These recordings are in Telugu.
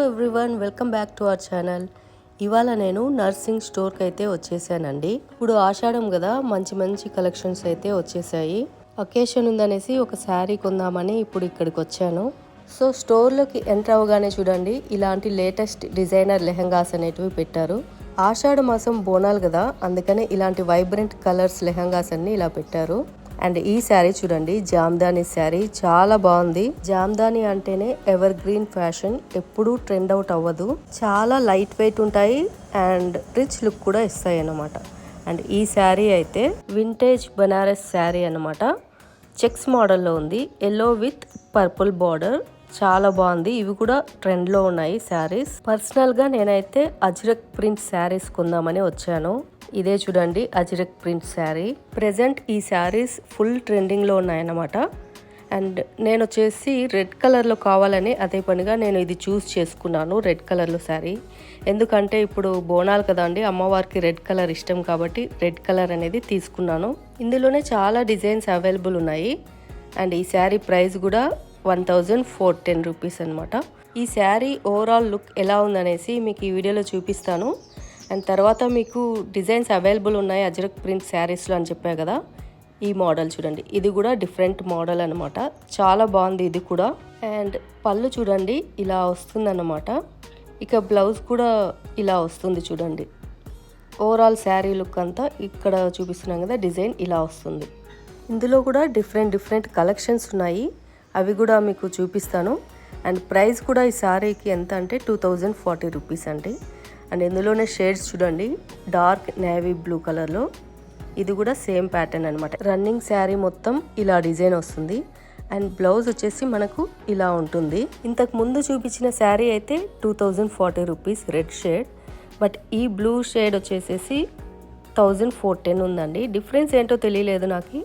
Everyone, welcome back to our channel. ఇవాళ నేను నర్సింగ్ స్టోర్కి అయితే వచ్చేసానండి. ఇప్పుడు ఆషాఢం కదా, మంచి మంచి కలెక్షన్స్ అయితే వచ్చేసాయి. అకేషన్ ఉందనేసి ఒక శారీ కొందామని ఇప్పుడు ఇక్కడికి వచ్చాను. సో స్టోర్లోకి ఎంటర్ అవ్వగానే చూడండి, ఇలాంటి లేటెస్ట్ డిజైనర్ లెహంగాస్ అనేటివి పెట్టారు. ఆషాఢ మాసం బోనాలు కదా, అందుకనే ఇలాంటి వైబ్రెంట్ కలర్స్ లెహంగాస్ అన్ని ఇలా పెట్టారు. అండ్ ఈ శారీ చూడండి, జామ్దాని శారీ చాలా బాగుంది. జామ్దాని అంటేనే ఎవర్ గ్రీన్ ఫ్యాషన్, ఎప్పుడూ ట్రెండ్ అవుట్ అవ్వదు. చాలా లైట్ వెయిట్ ఉంటాయి అండ్ రిచ్ లుక్ కూడా ఇస్తాయి అన్నమాట. అండ్ ఈ శారీ అయితే వింటేజ్ బనారస్ శారీ అన్నమాట. చెక్స్ మోడల్లో ఉంది, ఎల్లో విత్ పర్పుల్ బార్డర్. చాలా బాగుంది. ఇవి కూడా ట్రెండ్ లో ఉన్నాయి శారీస్. పర్సనల్ గా నేనైతే అజ్రక్ ప్రింట్ శారీస్ కొందామని వచ్చాను. ఇదే చూడండి, అజ్రక్ ప్రింట్ శారీ. ప్రెసెంట్ ఈ శారీస్ ఫుల్ ట్రెండింగ్ లో ఉన్నాయన్నమాట. అండ్ నేను వచ్చేసి రెడ్ కలర్ లో కావాలని అదే పనిగా నేను ఇది చూస్ చేసుకున్నాను, రెడ్ కలర్ లో శారీ. ఎందుకంటే ఇప్పుడు బోనాలు కదండి, అమ్మవారికి రెడ్ కలర్ ఇష్టం కాబట్టి రెడ్ కలర్ అనేది తీసుకున్నాను. ఇందులోనే చాలా డిజైన్స్ అవైలబుల్ ఉన్నాయి. అండ్ ఈ శారీ ప్రైస్ కూడా 1410 రూపీస్ అనమాట. ఈ శారీ ఓవరాల్ లుక్ ఎలా ఉందనేసి మీకు ఈ వీడియోలో చూపిస్తాను. అండ్ తర్వాత మీకు డిజైన్స్ అవైలబుల్ ఉన్నాయి అజ్రక్ ప్రింట్ శారీస్లో అని చెప్పా కదా, ఈ మోడల్ చూడండి, ఇది కూడా డిఫరెంట్ మోడల్ అనమాట. చాలా బాగుంది ఇది కూడా. అండ్ పళ్ళు చూడండి ఇలా వస్తుందన్నమాట. ఇక బ్లౌజ్ కూడా ఇలా వస్తుంది చూడండి. ఓవరాల్ శారీ లుక్ అంతా ఇక్కడ చూపిస్తున్నాం కదా, డిజైన్ ఇలా వస్తుంది. ఇందులో కూడా డిఫరెంట్ కలెక్షన్స్ ఉన్నాయి, అవి కూడా మీకు చూపిస్తాను. అండ్ ప్రైస్ కూడా ఈ శారీకి ఎంత అంటే 2040 రూపీస్ అండి. అండ్ ఇందులోనే షేడ్స్ చూడండి, డార్క్ నేవీ బ్లూ కలర్లో. ఇది కూడా సేమ్ ప్యాటర్న్ అనమాట. రన్నింగ్ శారీ మొత్తం ఇలా డిజైన్ వస్తుంది. అండ్ బ్లౌజ్ వచ్చేసి మనకు ఇలా ఉంటుంది. ఇంతకు ముందు చూపించిన శారీ అయితే 2040 రూపీస్ రెడ్ షేడ్, బట్ ఈ బ్లూ షేడ్ వచ్చేసేసి 1410 ఉందండి. డిఫరెన్స్ ఏంటో తెలియలేదు నాకు,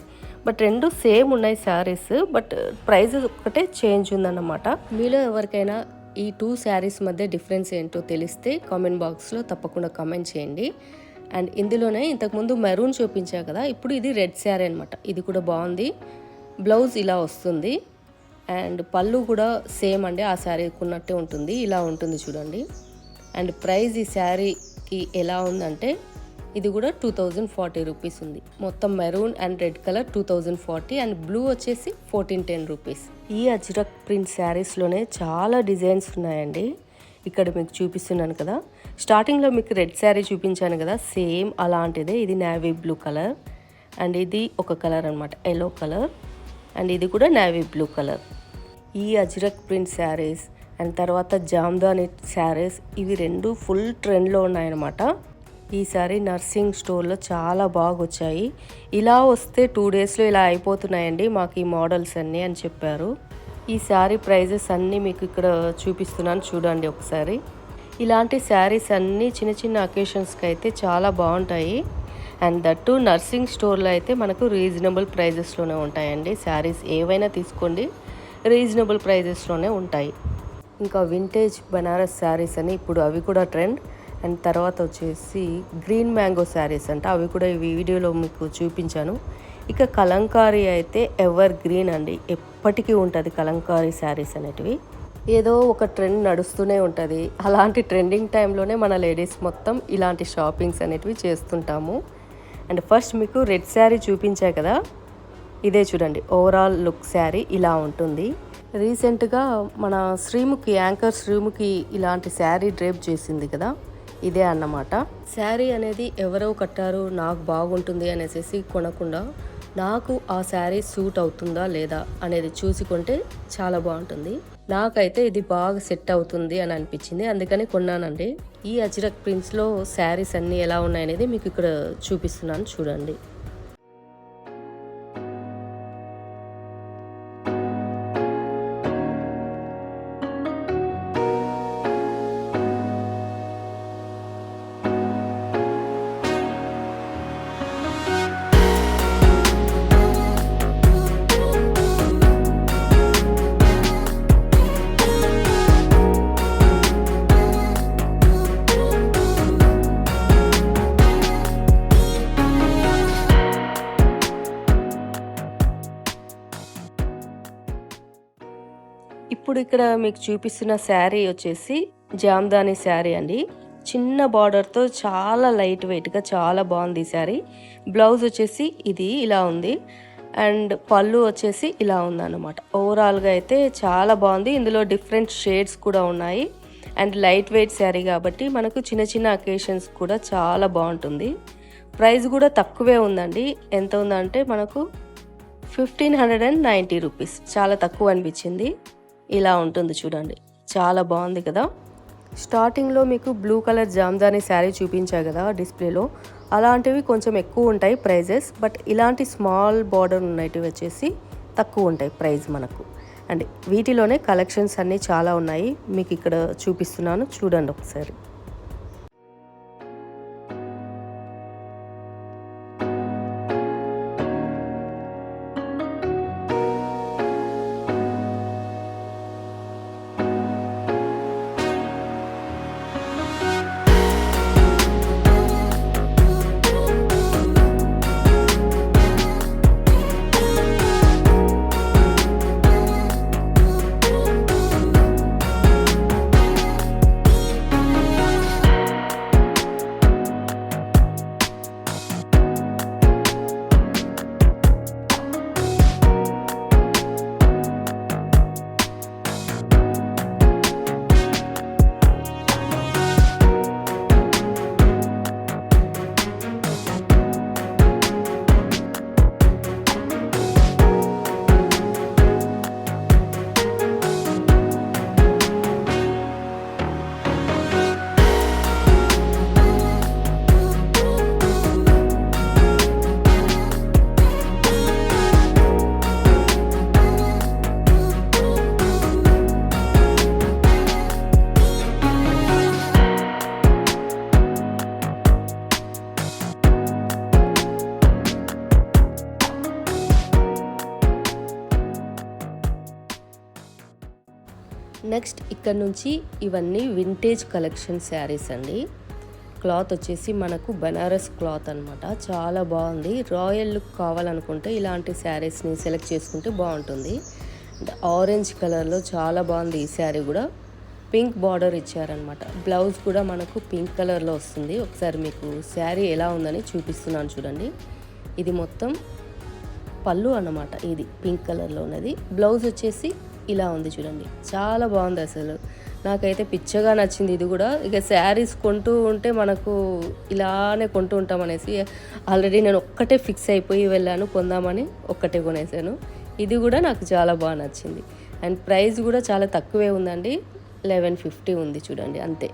బట్ రెండు సేమ్ ఉన్నాయి శారీస్, బట్ ప్రైస్ ఒకటే చేంజ్ ఉందన్నమాట. మీలో ఎవరికైనా ఈ 2 శారీస్ మధ్య డిఫరెన్స్ ఏంటో తెలిస్తే కామెంట్ బాక్స్లో తప్పకుండా కామెంట్ చేయండి. అండ్ ఇందులోనే ఇంతకుముందు మెరూన్ చూపించా కదా, ఇప్పుడు ఇది రెడ్ శారీ అనమాట. ఇది కూడా బాగుంది. బ్లౌజ్ ఇలా వస్తుంది. అండ్ పళ్ళు కూడా సేమ్ అండి, ఆ శారీకి ఉన్నట్టే ఉంటుంది, ఇలా ఉంటుంది చూడండి. అండ్ ప్రైస్ ఈ శారీకి ఎలా ఉందంటే ఇది కూడా 2040 రూపీస్ ఉంది. మొత్తం maroon and red colour 2040 and blue వచ్చేసి 1410 రూపీస్. ఈ అజ్రక్ ప్రింట్ శారీస్లోనే చాలా డిజైన్స్ ఉన్నాయండి. ఇక్కడ మీకు చూపిస్తున్నాను కదా, స్టార్టింగ్లో మీకు రెడ్ శారీ చూపించాను కదా, సేమ్ అలాంటిదే. ఇది నేవీ బ్లూ కలర్ అండ్ ఇది ఒక కలర్ అనమాట, ఎల్లో కలర్. అండ్ ఇది కూడా నేవీ బ్లూ కలర్. ఈ అజ్రక్ ప్రింట్ శారీస్ అండ్ తర్వాత జామ్దాని శారీస్, ఇవి రెండు ఫుల్ ట్రెండ్లో ఉన్నాయన్నమాట. ఈసారి నర్సింగ్ స్టోర్లో చాలా బాగా వచ్చాయి. ఇలా వస్తే 2 డేస్లో ఇలా అయిపోతున్నాయండి మాకు ఈ మోడల్స్ అన్నీ అని చెప్పారు. ఈ శారీ ప్రైజెస్ అన్నీ మీకు ఇక్కడ చూపిస్తున్నాను చూడండి ఒకసారి. ఇలాంటి శారీస్ అన్నీ చిన్న చిన్న అకేషన్స్కి అయితే చాలా బాగుంటాయి. అండ్ దట్టు నర్సింగ్ స్టోర్లో అయితే మనకు రీజనబుల్ ప్రైజెస్లోనే ఉంటాయండి. శారీస్ ఏవైనా తీసుకోండి, రీజనబుల్ ప్రైజెస్లోనే ఉంటాయి. ఇంకా వింటేజ్ బనారస్ శారీస్ అని ఇప్పుడు అవి కూడా ట్రెండ్. అండ్ తర్వాత వచ్చేసి గ్రీన్ మ్యాంగో శారీస్ అంట, అవి కూడా ఈ వీడియోలో మీకు చూపించాను. ఇక కలంకారీ అయితే ఎవర్ గ్రీన్ అండి, ఎప్పటికీ ఉంటుంది కలంకారీ శారీస్ అనేటివి. ఏదో ఒక ట్రెండ్ నడుస్తూనే ఉంటుంది. అలాంటి ట్రెండింగ్ టైంలోనే మన లేడీస్ మొత్తం ఇలాంటి షాపింగ్స్ అనేటివి చేస్తుంటాము. అండ్ ఫస్ట్ మీకు రెడ్ శారీ చూపించా కదా, ఇదే చూడండి, ఓవరాల్ లుక్ శారీ ఇలా ఉంటుంది. రీసెంట్గా మన శ్రీముఖి, యాంకర్ శ్రీముఖి ఇలాంటి శారీ డ్రేప్ చేసింది కదా, ఇదే అన్నమాట. శారీ అనేది ఎవరో కట్టారు నాకు బాగుంటుంది అనేసి కొనకుండా, నాకు ఆ శారీ సూట్ అవుతుందా లేదా అనేది చూసి కొంటే చాలా బాగుంటుంది. నాకైతే ఇది బాగా సెట్ అవుతుంది అని అనిపించింది, అందుకని కొన్నానండి. ఈ అజ్రక్ ప్రింట్స్లో శారీస్ అన్నీ ఎలా ఉన్నాయనేది మీకు ఇక్కడ చూపిస్తున్నాను చూడండి. ఇప్పుడు ఇక్కడ మీకు చూపిస్తున్న శారీ వచ్చేసి జామ్దాని శారీ అండి. చిన్న బార్డర్తో చాలా లైట్ వెయిట్గా చాలా బాగుంది ఈ శారీ. బ్లౌజ్ వచ్చేసి ఇది ఇలా ఉంది అండ్ పళ్ళు వచ్చేసి ఇలా ఉందన్నమాట. ఓవరాల్గా అయితే చాలా బాగుంది. ఇందులో డిఫరెంట్ షేడ్స్ కూడా ఉన్నాయి అండ్ లైట్ వెయిట్ శారీ కాబట్టి మనకు చిన్న చిన్న అకేషన్స్ కూడా చాలా బాగుంటుంది. ప్రైస్ కూడా తక్కువే ఉందండి. ఎంత ఉందంటే మనకు 1590 రూపీస్. చాలా తక్కువ అనిపించింది. ఇలా ఉంటుంది చూడండి, చాలా బాగుంది కదా. స్టార్టింగ్లో మీకు బ్లూ కలర్ జామ్దాని శారీ చూపించా కదా డిస్ప్లేలో, అలాంటివి కొంచెం ఎక్కువ ఉంటాయి ప్రైజెస్. బట్ ఇలాంటి స్మాల్ బార్డర్ ఉన్నవి వచ్చేసి తక్కువ ఉంటాయి ప్రైస్ మనకు. అండ్ వీటిలోనే కలెక్షన్స్ అన్నీ చాలా ఉన్నాయి, మీకు ఇక్కడ చూపిస్తున్నాను చూడండి ఒకసారి. నెక్స్ట్ ఇక్కడ నుంచి ఇవన్నీ వింటేజ్ కలెక్షన్ శారీస్ అండి. క్లాత్ వచ్చేసి మనకు బనారస్ క్లాత్ అనమాట. చాలా బాగుంది. రాయల్ లుక్ కావాలనుకుంటే ఇలాంటి శారీస్ని సెలెక్ట్ చేసుకుంటే బాగుంటుంది. ఆరెంజ్ కలర్లో చాలా బాగుంది ఈ శారీ కూడా. పింక్ బార్డర్ ఇచ్చారనమాట. బ్లౌజ్ కూడా మనకు పింక్ కలర్లో వస్తుంది. ఒకసారి మీకు శారీ ఎలా ఉందని చూపిస్తున్నాను చూడండి. ఇది మొత్తం పళ్ళు అన్నమాట. ఇది పింక్ కలర్లో ఉన్నది. బ్లౌజ్ వచ్చేసి ఇలా ఉంది చూడండి, చాలా బాగుంది. అసలు నాకైతే పిచ్చగా నచ్చింది ఇది కూడా. ఇక శారీస్ కొంటూ ఉంటే మనకు ఇలానే కొంటూ ఉంటాం అనేసి ఆల్రెడీ నేను ఒక్కటే ఫిక్స్ అయిపోయి వెళ్ళాను కొందామని, ఒక్కటే కొనేసాను. ఇది కూడా నాకు చాలా బాగా నచ్చింది. అండ్ ప్రైస్ కూడా చాలా తక్కువే ఉందండి, 1150 ఉంది చూడండి అంతే.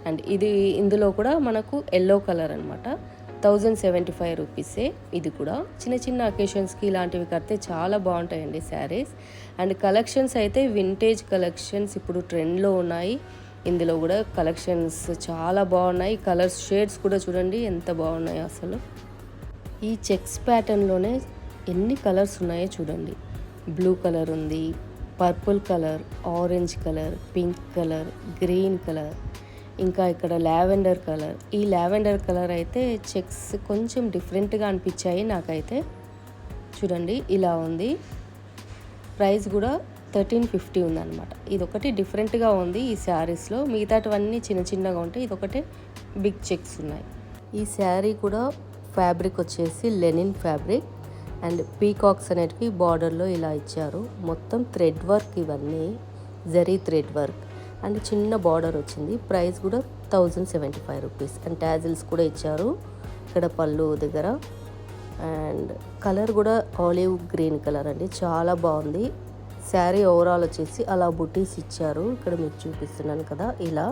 అండ్ ఇది ఇందులో కూడా మనకు ఎల్లో కలర్ అనమాట. 1075 రూపీసే. ఇది కూడా చిన్న చిన్న అకేషన్స్కి ఇలాంటివి కడితే చాలా బాగుంటాయండి శారీస్. అండ్ కలెక్షన్స్ అయితే వింటేజ్ కలెక్షన్స్ ఇప్పుడు ట్రెండ్లో ఉన్నాయి. ఇందులో కూడా కలెక్షన్స్ చాలా బాగున్నాయి. కలర్స్ షేడ్స్ కూడా చూడండి ఎంత బాగున్నాయో అసలు. ఈ చెక్స్ ప్యాటర్న్లోనే ఎన్ని కలర్స్ ఉన్నాయో చూడండి. బ్లూ కలర్ ఉంది, purple colour, orange colour, pink colour, green colour, ఇంకా ఇక్కడ లావెండర్ కలర్. ఈ లావెండర్ కలర్ అయితే చెక్స్ కొంచెం డిఫరెంట్గా అనిపించాయి నాకైతే. చూడండి ఇలా ఉంది. ప్రైస్ కూడా 1350 ఉందన్నమాట. ఇదొకటి డిఫరెంట్గా ఉంది ఈ శారీస్లో. మిగతాటివన్నీ చిన్న చిన్నగా ఉంటాయి, ఇదొకటే బిగ్ చెక్స్ ఉన్నాయి. ఈ శారీ కూడా ఫ్యాబ్రిక్ వచ్చేసి లెనిన్ ఫ్యాబ్రిక్ అండ్ పీకాక్స్ అనేటివి బార్డర్లో ఇలా ఇచ్చారు. మొత్తం థ్రెడ్ వర్క్, ఇవన్నీ జరీ థ్రెడ్ వర్క్ అండ్ చిన్న బార్డర్ వచ్చింది. ప్రైస్ కూడా 1075 రూపీస్. అండ్ టాజిల్స్ కూడా ఇచ్చారు ఇక్కడ పళ్ళు దగ్గర. అండ్ కలర్ కూడా ఆలివ్ గ్రీన్ కలర్ అండి, చాలా బాగుంది. శారీ ఓవరాల్ వచ్చేసి అలా బుటీస్ ఇచ్చారు, ఇక్కడ మీకు చూపిస్తున్నాను కదా ఇలా.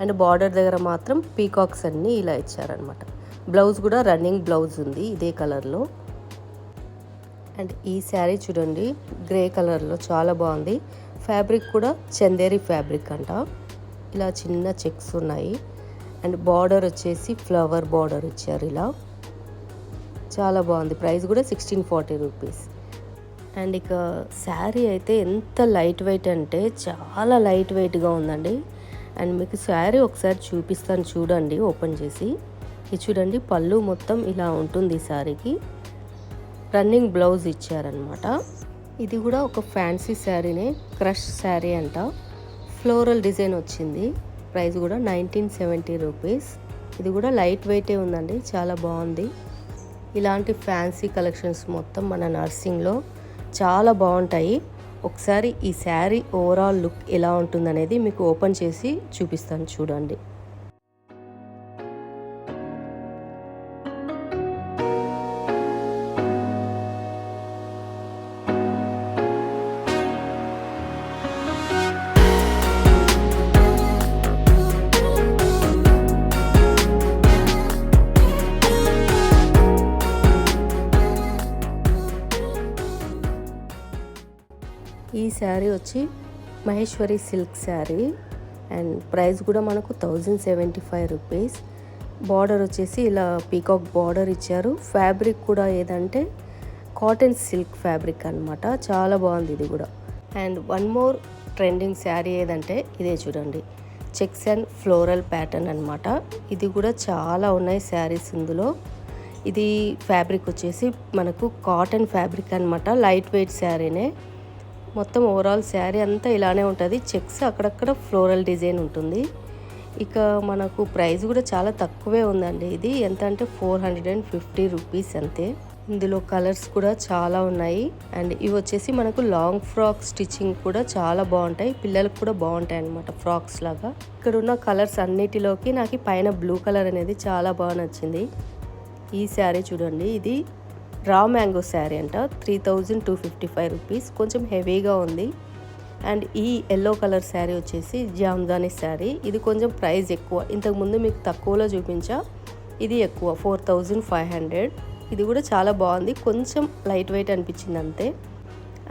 అండ్ బార్డర్ దగ్గర మాత్రం పీకాక్స్ అన్నీ ఇలా ఇచ్చారనమాట. బ్లౌజ్ కూడా రన్నింగ్ బ్లౌజ్ ఉంది ఇదే కలర్లో. అండ్ ఈ శారీ చూడండి గ్రే కలర్లో చాలా బాగుంది. ఫ్యాబ్రిక్ కూడా చందేరి ఫ్యాబ్రిక్ అంట. ఇలా చిన్న చెక్స్ ఉన్నాయి అండ్ బార్డర్ వచ్చేసి ఫ్లవర్ బార్డర్ ఇచ్చారు ఇలా, చాలా బాగుంది. ప్రైస్ కూడా 1640 రూపీస్. అండ్ ఇక శారీ అయితే ఎంత లైట్ వెయిట్ అంటే చాలా లైట్ వెయిట్గా ఉందండి. అండ్ మీకు శారీ ఒకసారి చూపిస్తాను చూడండి ఓపెన్ చేసి. ఇది చూడండి పళ్ళు మొత్తం ఇలా ఉంటుంది శారీకి. రన్నింగ్ బ్లౌజ్ ఇచ్చారనమాట. ఇది కూడా ఒక ఫ్యాన్సీ శారీనే, క్రష్ శారీ అంట. ఫ్లోరల్ డిజైన్ వచ్చింది. ప్రైస్ కూడా 1970 రూపీస్. ఇది కూడా లైట్ వెయిటే ఉందండి, చాలా బాగుంది. ఇలాంటి ఫ్యాన్సీ కలెక్షన్స్ మొత్తం మన నర్సింగ్లో చాలా బాగుంటాయి. ఒకసారి ఈ శారీ ఓవరాల్ లుక్ ఎలా ఉంటుందనేది మీకు ఓపెన్ చేసి చూపిస్తాను, చూడండి. ఈ శారీ వచ్చి Maheshwari silk sari and price కూడా మనకు 1075 రూపీస్. బార్డర్ వచ్చేసి ఇలా పీకాక్ బార్డర్ ఇచ్చారు. ఫ్యాబ్రిక్ కూడా ఏదంటే కాటన్ సిల్క్ ఫ్యాబ్రిక్ అనమాట, చాలా బాగుంది ఇది కూడా. And one more trending sari ఏదంటే ఇదే చూడండి, చెక్స్ అండ్ ఫ్లోరల్ ప్యాటర్న్ అనమాట. ఇది కూడా చాలా ఉన్నాయి శారీస్ ఇందులో. ఇది ఫ్యాబ్రిక్ వచ్చేసి మనకు కాటన్ ఫ్యాబ్రిక్ అనమాట, లైట్ వెయిట్ శారీనే. మొత్తం ఓవరాల్ శారీ అంతా ఇలానే ఉంటుంది. చెక్స్ అక్కడక్కడ ఫ్లోరల్ డిజైన్ ఉంటుంది. ఇక మనకు ప్రైస్ కూడా చాలా తక్కువే ఉందండి. ఇది ఎంత అంటే 450 రూపీస్ అంతే. ఇందులో కలర్స్ కూడా చాలా ఉన్నాయి. అండ్ ఇవి వచ్చేసి మనకు లాంగ్ ఫ్రాక్ స్టిచ్చింగ్ కూడా చాలా బాగుంటాయి, పిల్లలకు కూడా బాగుంటాయి అన్నమాట, ఫ్రాక్స్ లాగా. ఇక్కడ ఉన్న కలర్స్ అన్నిటిలోకి నాకు పైన బ్లూ కలర్ అనేది చాలా బాగా నచ్చింది. ఈ శారీ చూడండి, ఇది రా మ్యాంగో శారీ అంట, 3255 రూపీస్. కొంచెం హెవీగా ఉంది. అండ్ ఈ ఎల్లో కలర్ శారీ వచ్చేసి జామ్దాని శారీ. ఇది కొంచెం ప్రైస్ ఎక్కువ, ఇంతకుముందు మీకు తక్కువలో చూపించా, ఇది ఎక్కువ 4500. ఇది కూడా చాలా బాగుంది, కొంచెం లైట్ వెయిట్ అనిపించింది అంతే.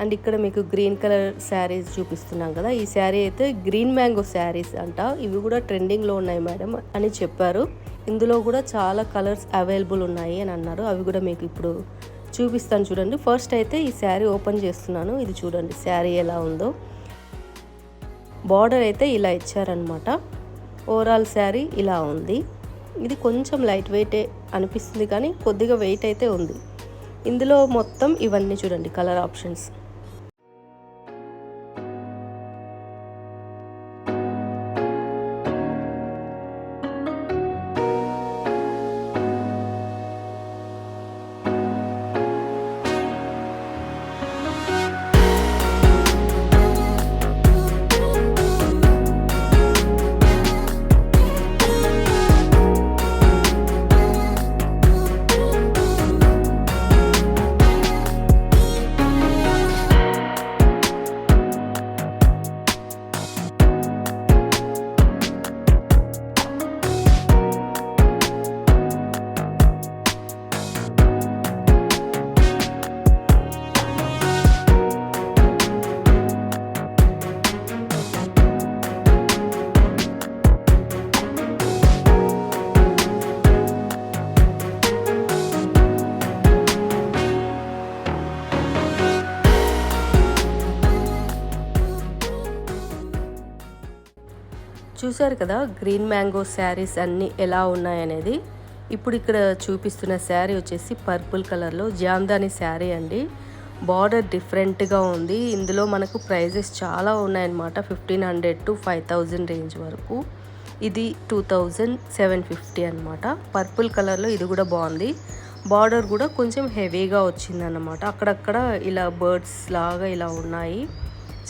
అండ్ ఇక్కడ మీకు గ్రీన్ కలర్ శారీస్ చూపిస్తున్నాం కదా, ఈ శారీ అయితే గ్రీన్ మ్యాంగో శారీస్ అంట. ఇవి కూడా ట్రెండింగ్లో ఉన్నాయి మేడం అని చెప్పారు. ఇందులో కూడా చాలా కలర్స్ అవైలబుల్ ఉన్నాయి అని అన్నారు. అవి కూడా మీకు ఇప్పుడు చూపిస్తాను చూడండి. ఫస్ట్ అయితే ఈ శారీ ఓపెన్ చేస్తున్నాను. ఇది చూడండి శారీ ఎలా ఉందో. బార్డర్ అయితే ఇలా ఇచ్చారనమాట. ఓవరాల్ శారీ ఇలా ఉంది. ఇది కొంచెం లైట్ వెయిటే అనిపిస్తుంది కానీ కొద్దిగా వెయిట్ అయితే ఉంది. ఇందులో మొత్తం ఇవన్నీ చూడండి కలర్ ఆప్షన్స్. చూసారు కదా గ్రీన్ మ్యాంగో శారీస్ అన్నీ ఎలా ఉన్నాయనేది. ఇప్పుడు ఇక్కడ చూపిస్తున్న శారీ వచ్చేసి పర్పుల్ కలర్లో జామ్దాని శారీ అండి. బార్డర్ డిఫరెంట్గా ఉంది. ఇందులో మనకు ప్రైజెస్ చాలా ఉన్నాయన్నమాట, 1500 to 5000 రేంజ్ వరకు. ఇది 2750 అనమాట. పర్పుల్ కలర్లో ఇది కూడా బాగుంది. బార్డర్ కూడా కొంచెం హెవీగా వచ్చిందన్నమాట, అక్కడక్కడ ఇలా బర్డ్స్ లాగా ఇలా ఉన్నాయి,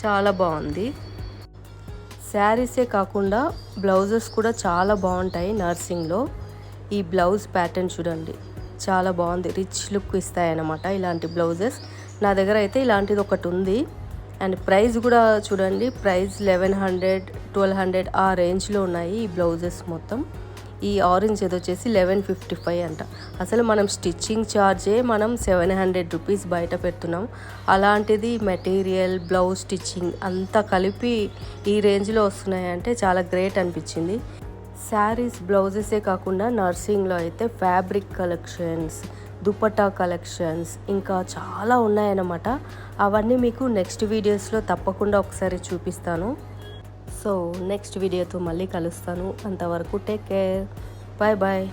చాలా బాగుంది. శారీసే కాకుండా బ్లౌజెస్ కూడా చాలా బాగుంటాయి నర్సింగ్లో. ఈ బ్లౌజ్ ప్యాటర్న్ చూడండి చాలా బాగుంది, రిచ్ లుక్ ఇస్తాయన్నమాట ఇలాంటి బ్లౌజెస్. నా దగ్గర అయితే ఇలాంటిది ఒకటి ఉంది. అండ్ ప్రైస్ కూడా చూడండి, ప్రైస్ 1100 1200 ఆ రేంజ్లో ఉన్నాయి ఈ బ్లౌజెస్ మొత్తం. ఈ ఆరెంజ్ ఏదో వచ్చేసి 1155 అంట. అసలు మనం స్టిచ్చింగ్ ఛార్జే మనం 700 రూపీస్ బయట పెడుతున్నాం, అలాంటిది మెటీరియల్ బ్లౌజ్ స్టిచ్చింగ్ అంతా కలిపి ఈ రేంజ్లో వస్తున్నాయంటే చాలా గ్రేట్ అనిపించింది. శారీస్ బ్లౌజెసే కాకుండా నర్సింగ్లో అయితే ఫ్యాబ్రిక్ కలెక్షన్స్, దుపట్టా కలెక్షన్స్ ఇంకా చాలా ఉన్నాయన్నమాట. అవన్నీ మీకు నెక్స్ట్ వీడియోస్లో తప్పకుండా ఒకసారి చూపిస్తాను. సో నెక్స్ట్ వీడియోతో మళ్ళీ కలుస్తాను. అంతవరకు టేక్ కేర్, బాయ్ బాయ్.